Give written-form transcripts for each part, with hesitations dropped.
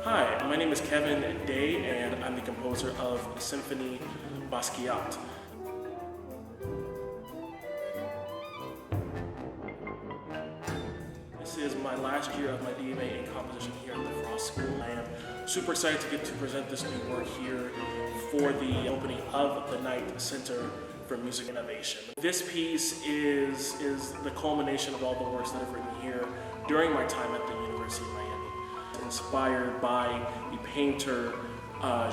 Hi, my name is Kevin Day, and I'm the composer of Symphony Basquiat. This is my last year of my DMA in composition here at the Frost School. I am super excited to get to present this new work here for the opening of the Knight Center for Music Innovation. This piece is the culmination of all the works that I've written here during my time at the University of Miami. Inspired by the painter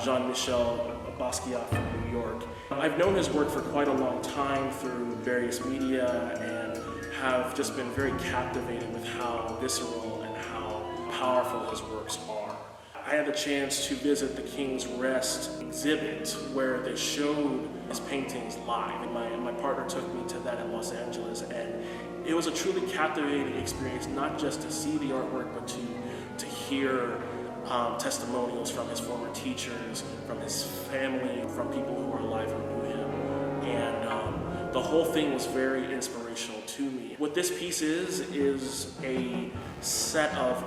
Jean-Michel Basquiat from New York. I've known his work for quite a long time through various media and have just been very captivated with how visceral and how powerful his works are. I had the chance to visit the King's Rest exhibit where they showed his paintings live, and my partner took me to that in Los Angeles, and it was a truly captivating experience, not just to see the artwork, but to hear testimonials from his former teachers, from his family, from people who are alive who knew him. And the whole thing was very inspirational to me. What this piece is a set of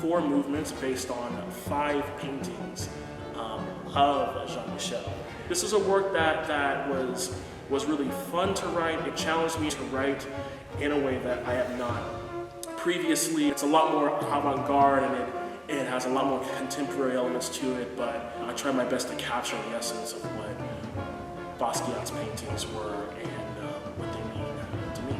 4 movements based on 5 paintings of Jean-Michel. This is a work that was really fun to write. It challenged me to write in a way that I have not previously. It's a lot more avant-garde, and it has a lot more contemporary elements to it, but I tried my best to capture the essence of what Basquiat's paintings were and what they mean to me.